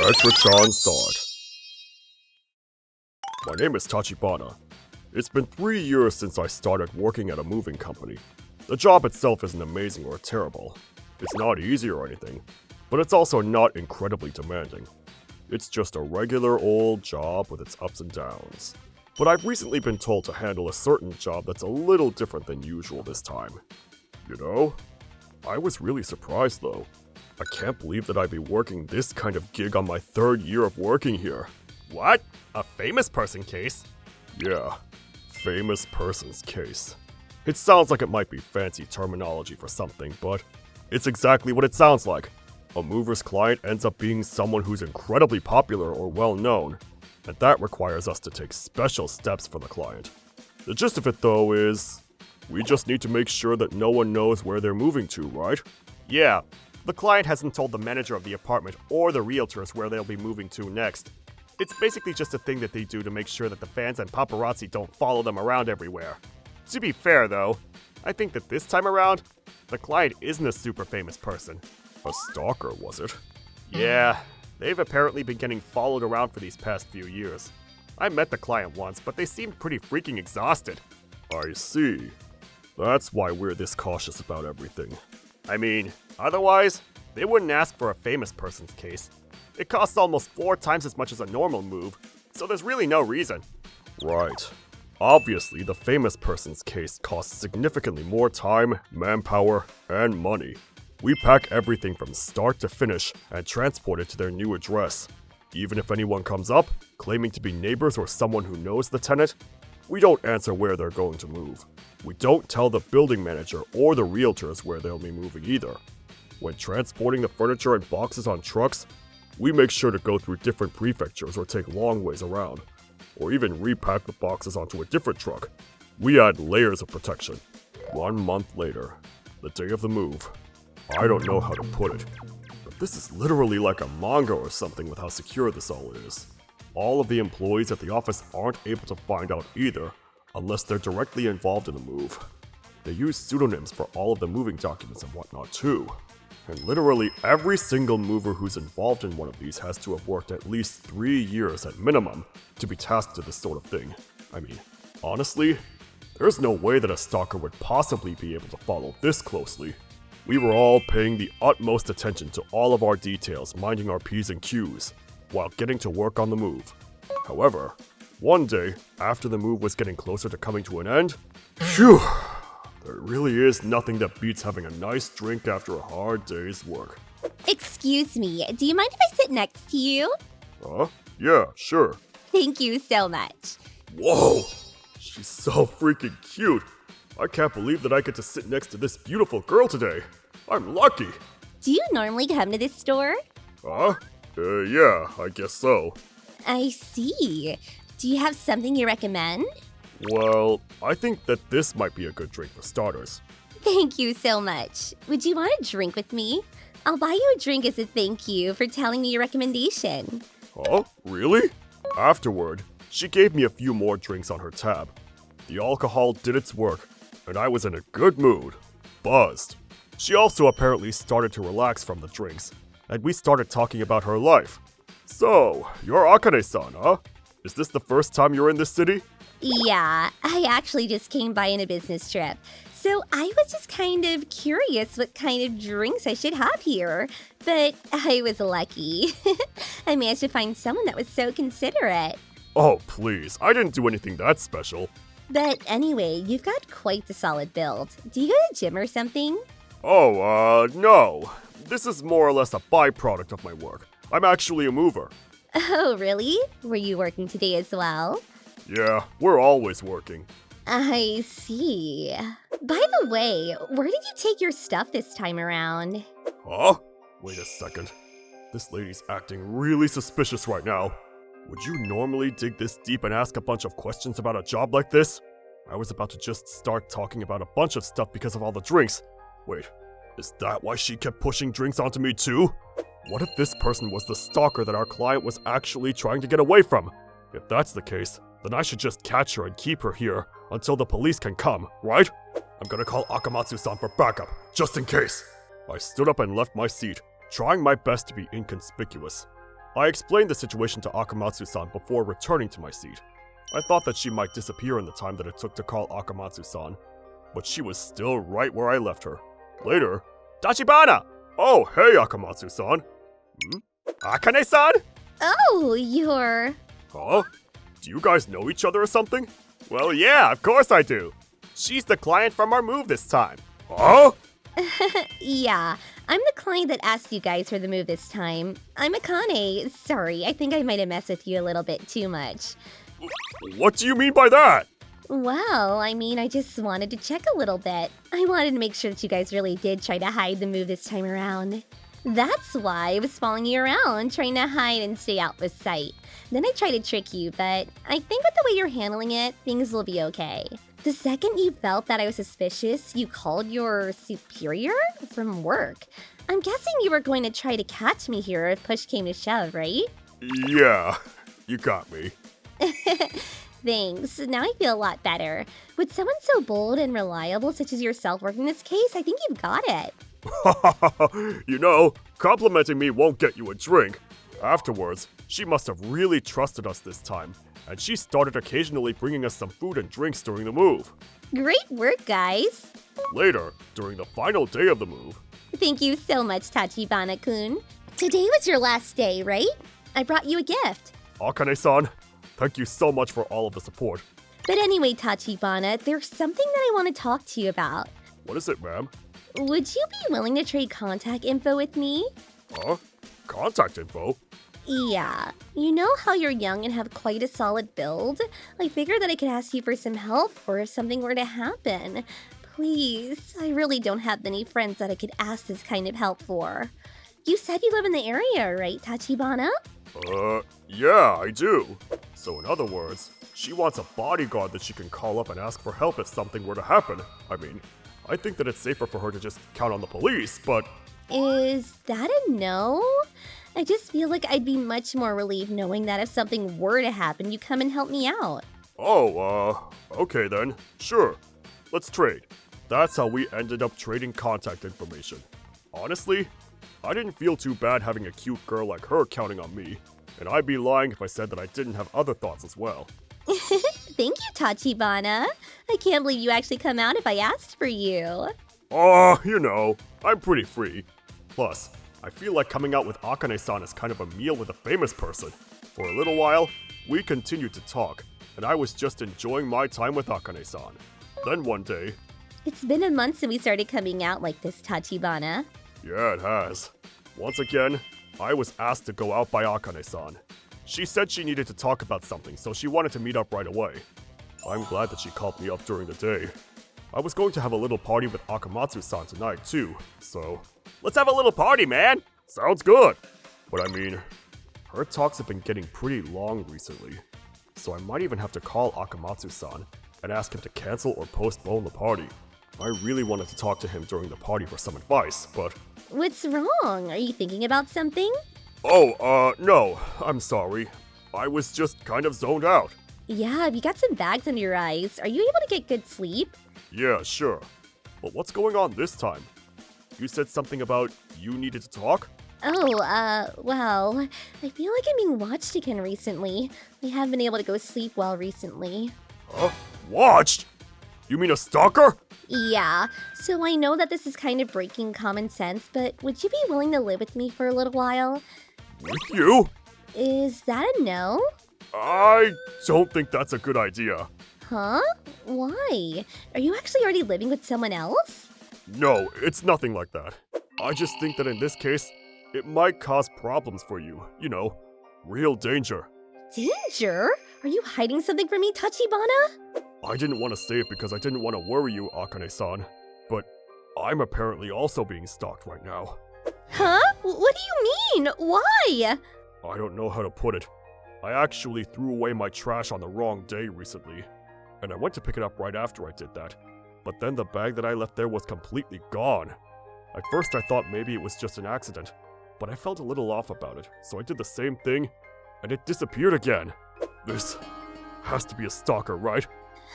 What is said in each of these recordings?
Etra saw it. My name is Tachibana. It's been 3 years since I started working at a moving company. The job itself isn't amazing or terrible. It's not easy or anything, but it's also not incredibly demanding. It's just a regular old job with its ups and downs. But I've recently been told to handle a certain job that's a little different than usual this time. You know? I was really surprised though. I can't believe that I'd be working this kind of gig on my 3rd year of working here. What? A famous person case? Yeah, famous person's case. It sounds like it might be fancy terminology for something, but it's exactly what it sounds like. A mover's client ends up being someone who's incredibly popular or well-known, and that requires us to take special steps for the client. The gist of it though is, we just need to make sure that no one knows where they're moving to, right? Yeah, the client hasn't told the manager of the apartment or the realtors where they'll be moving to next. It's basically just a thing that they do to make sure that the fans and paparazzi don't follow them around everywhere. To be fair though, I think that this time around, the client isn't a super famous person. A stalker, was it? Yeah, they've apparently been getting followed around for these past few years. I met the client once, but they seemed pretty freaking exhausted. I see. That's why we're this cautious about everything. I mean, otherwise, they wouldn't ask for a famous person's case. It costs almost 4 times as much as a normal move, so there's really no reason. Right. Obviously, the famous person's case costs significantly more time, manpower, and money. We pack everything from start to finish and transport it to their new address. Even if anyone comes up, claiming to be neighbors or someone who knows the tenant, we don't answer where they're going to move. We don't tell the building manager or the realtors where they'll be moving either. When transporting the furniture and boxes on trucks, we make sure to go through different prefectures or take long ways around, or even repack the boxes onto a different truck. We add layers of protection. 1 month later, the day of the move. I don't know how to put it, but this is literally like a manga or something with how secure this all is. All of the employees at the office aren't able to find out either, unless they're directly involved in the move. They use pseudonyms for all of the moving documents and whatnot too. And literally every single mover who's involved in one of these has to have worked at least 3 years at minimum to be tasked to this sort of thing. I mean, honestly, there's no way that a stalker would possibly be able to follow this closely. We were all paying the utmost attention to all of our details, minding our P's and Q's, while getting to work on the move. However, one day, after the move was getting closer to coming to an end, phew, there really is nothing that beats having a nice drink after a hard day's work. Excuse me, do you mind if I sit next to you? Yeah, sure. Thank you so much. Whoa, she's so freaking cute. I can't believe that I get to sit next to this beautiful girl today. I'm lucky. Do you normally come to this store? Yeah, I guess so. I see. Do you have something you recommend? Well, I think that this might be a good drink for starters. Thank you so much. Would you want a drink with me? I'll buy you a drink as a thank you for telling me your recommendation. Really? Afterward, she gave me a few more drinks on her tab. The alcohol did its work, and I was in a good mood. Buzzed. She also apparently started to relax from the drinks, and we started talking about her life. So, you're Akane-san, huh? Is this the first time you're in this city? Yeah, I actually just came by on a business trip. So I was just kind of curious what kind of drinks I should have here. But I was lucky. I managed to find someone that was so considerate. Oh, please. I didn't do anything that special. But anyway, you've got quite the solid build. Do you go to the gym or something? No. This is more or less a byproduct of my work. I'm actually a mover. Oh, really? Were you working today as well? Yeah, we're always working. I see. By the way, where did you take your stuff this time around? Wait a second. This lady's acting really suspicious right now. Would you normally dig this deep and ask a bunch of questions about a job like this? I was about to just start talking about a bunch of stuff because of all the drinks. Wait, is that why she kept pushing drinks onto me too? What if this person was the stalker that our client was actually trying to get away from? If that's the case, then I should just catch her and keep her here until the police can come, right? I'm gonna call Akamatsu-san for backup, just in case. I stood up and left my seat, trying my best to be inconspicuous. I explained the situation to Akamatsu-san before returning to my seat. I thought that she might disappear in the time that it took to call Akamatsu-san, but she was still right where I left her. Later, Tachibana! Oh, hey Akamatsu-san. Akane-san? Oh, you're... Huh? Do you guys know each other or something? Well, yeah, of course I do. She's the client from our move this time. Huh? Yeah, I'm the client that asked you guys for the move this time. I'm Akane. Sorry, I think I might have messed with you a little bit too much. What do you mean by that? Well, I mean, I just wanted to check a little bit. I wanted to make sure that you guys really did try to hide the move this time around. That's why I was following you around, trying to hide and stay out of sight. Then I tried to trick you, but I think with the way you're handling it, things will be okay. The second you felt that I was suspicious, you called your superior from work. I'm guessing you were going to try to catch me here if push came to shove, right? Yeah, you got me. Thanks. Now I feel a lot better. With someone so bold and reliable such as yourself working this case, I think you've got it. You know, complimenting me won't get you a drink. Afterwards, she must have really trusted us this time, and she started occasionally bringing us some food and drinks during the move. Great work, guys. Later, during the final day of the move... Thank you so much, Tachibana-kun. Today was your last day, right? I brought you a gift. Akane-san, thank you so much for all of the support. But anyway, Tachibana, there's something that I want to talk to you about. What is it, ma'am? Would you be willing to trade contact info with me? Huh? Contact info? Yeah. You know how you're young and have quite a solid build? I figured that I could ask you for some help or if something were to happen. Please, I really don't have many friends that I could ask this kind of help for. You said you live in the area, right, Tachibana? Yeah, I do. So in other words, she wants a bodyguard that she can call up and ask for help if something were to happen. I mean, I think that it's safer for her to just count on the police, but... Is that a no? I just feel like I'd be much more relieved knowing that if something were to happen, you come and help me out. Oh, okay then. Sure. Let's trade. That's how we ended up trading contact information. Honestly, I didn't feel too bad having a cute girl like her counting on me, and I'd be lying if I said that I didn't have other thoughts as well. Thank you, Tachibana. I can't believe you actually come out if I asked for you. Oh, you know, I'm pretty free. Plus, I feel like coming out with Akane-san is kind of a meal with a famous person. For a little while, we continued to talk, and I was just enjoying my time with Akane-san. Then one day... It's been a month since we started coming out like this, Tachibana. Yeah, it has. Once again, I was asked to go out by Akane-san. She said she needed to talk about something, so she wanted to meet up right away. I'm glad that she called me up during the day. I was going to have a little party with Akamatsu-san tonight, too, so... Let's have a little party, man! Sounds good! But I mean, her talks have been getting pretty long recently, so I might even have to call Akamatsu-san and ask him to cancel or postpone the party. I really wanted to talk to him during the party for some advice, but... What's wrong? Are you thinking about something? Oh, no, I'm sorry. I was just kind of zoned out. Yeah, you got some bags under your eyes. Are you able to get good sleep? Yeah, sure. But what's going on this time? You said something about you needed to talk? Oh, well, I feel like I'm being watched again recently. I haven't been able to go sleep well recently. Huh? Watched? You mean a stalker? Yeah, so I know that this is kind of breaking common sense, but would you be willing to live with me for a little while? With you? Is that a no? I don't think that's a good idea. Huh? Why? Are you actually already living with someone else? No, it's nothing like that. I just think that in this case, it might cause problems for you. You know, real danger. Danger? Are you hiding something from me, Tachibana? I didn't want to say it because I didn't want to worry you, Akane-san. But I'm apparently also being stalked right now. Huh? What do you mean? Why? I don't know how to put it. I actually threw away my trash on the wrong day recently. And I went to pick it up right after I did that. But then the bag that I left there was completely gone. At first I thought maybe it was just an accident, but I felt a little off about it, so I did the same thing, and it disappeared again. This has to be a stalker, right?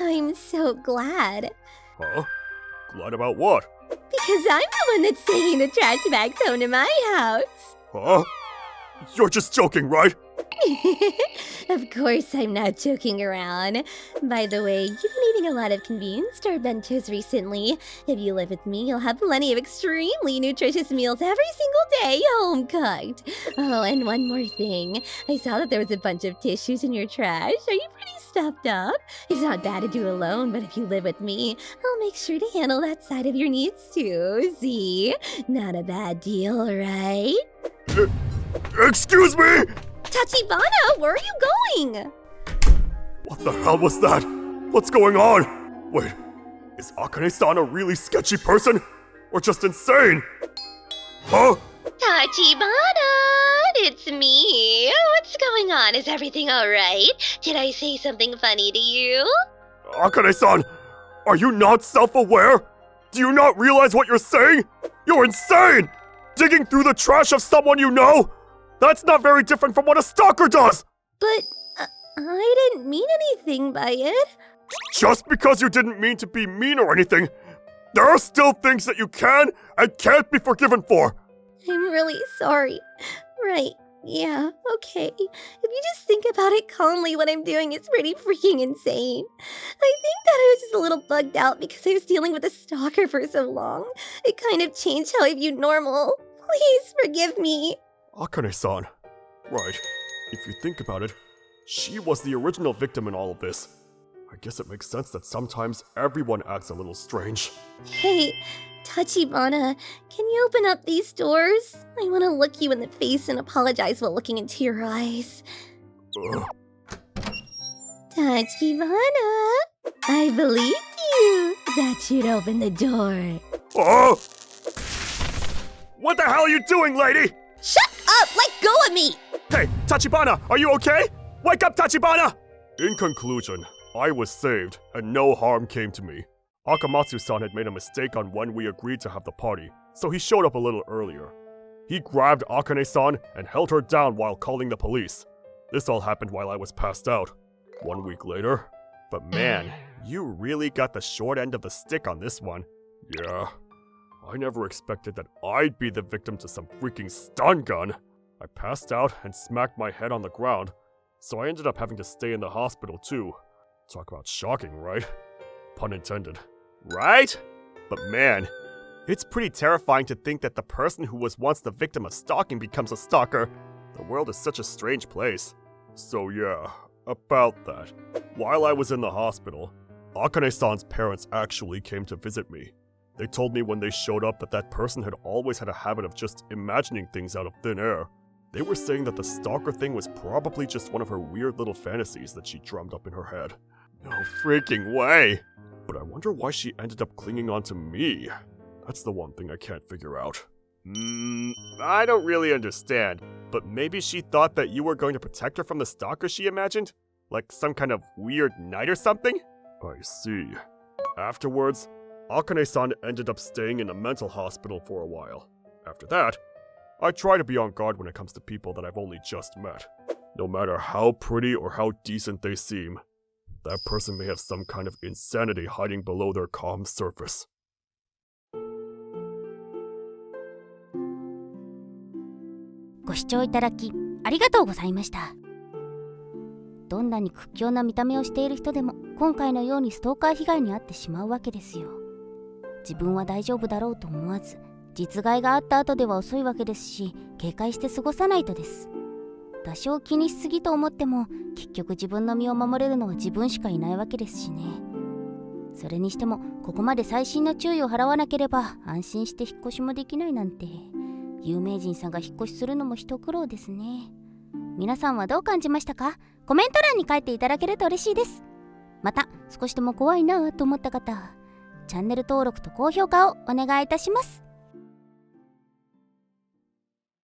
I'm so glad. Huh? Glad about what? Because I'm the one that's taking the trash bags home to my house. Huh? You're just joking, right? Of course I'm not joking around. By the way, you've been eating a lot of convenience store bentos recently. If you live with me, you'll have plenty of extremely nutritious meals every single day, home cooked. Oh, and one more thing. I saw that there was a bunch of tissues in your trash. Are you pretty stuffed up? It's not bad to do alone, but if you live with me, I'll make sure to handle that side of your needs too. See? Not a bad deal, right? Excuse me? Tachibana, where are you going? What the hell was that? What's going on? Wait, is Akane-san a really sketchy person? Or just insane? Huh? Tachibana, it's me. What's going on? Is everything alright? Did I say something funny to you? Akane-san, are you not self-aware? Do you not realize what you're saying? You're insane! Digging through the trash of someone you know? That's not very different from what a stalker does! But I didn't mean anything by it. Just because you didn't mean to be mean or anything, there are still things that you can and can't be forgiven for. I'm really sorry. Right, yeah, okay. If you just think about it calmly, what I'm doing is pretty freaking insane. I think that I was just a little bugged out because I was dealing with a stalker for so long. It kind of changed how I viewed normal. Please forgive me. Akane-san. Right. If you think about it, she was the original victim in all of this. I guess it makes sense that sometimes everyone acts a little strange. Hey, Tachibana, can you open up these doors? I want to look you in the face and apologize while looking into your eyes. Tachibana, I believed you that you'd open the door. Oh! What the hell are you doing, lady? Shut up! Let go of me! Hey, Tachibana, are you okay? Wake up, Tachibana! In conclusion, I was saved, and no harm came to me. Akamatsu-san had made a mistake on when we agreed to have the party, so he showed up a little earlier. He grabbed Akane-san and held her down while calling the police. This all happened while I was passed out. 1 week later. But man, you really got the short end of the stick on this one. Yeah. I never expected that I'd be the victim to some freaking stun gun. I passed out and smacked my head on the ground, so I ended up having to stay in the hospital too. Talk about shocking, right? Pun intended. Right? But man, it's pretty terrifying to think that the person who was once the victim of stalking becomes a stalker. The world is such a strange place. So yeah, about that. While I was in the hospital, Akane-san's parents actually came to visit me. They told me when they showed up that that person had always had a habit of just imagining things out of thin air. They were saying that the stalker thing was probably just one of her weird little fantasies that she drummed up in her head. No freaking way! But I wonder why she ended up clinging on to me. That's the one thing I can't figure out. I don't really understand, but maybe she thought that you were going to protect her from the stalker she imagined? Like some kind of weird knight or something? I see. Afterwards, Akane-san ended up staying in a mental hospital for a while. After that, I try to be on guard when it comes to people that I've only just met. No matter how pretty or how decent they seem, that person may have some kind of insanity hiding below their calm surface. ご視聴いただきありがとうございました。どんなに屈強な見た目をしている人でも今回のようにストーカー被害に遭ってしまうわけですよ。自分は大丈夫だろうと思わず、実害があった後では遅いわけですし、警戒して過ごさないとです。多少気にしすぎと思っても、結局自分の身を守れるのは自分しかいないわけですしね。それにしても、ここまで細心の注意を払わなければ安心して引っ越しもできないなんて、有名人さんが引っ越しするのも一苦労ですね。皆さんはどう感じましたか？コメント欄に書いていただけると嬉しいです。また、少しでも怖いなと思った方、チャンネル登録と高評価をお願いいたします。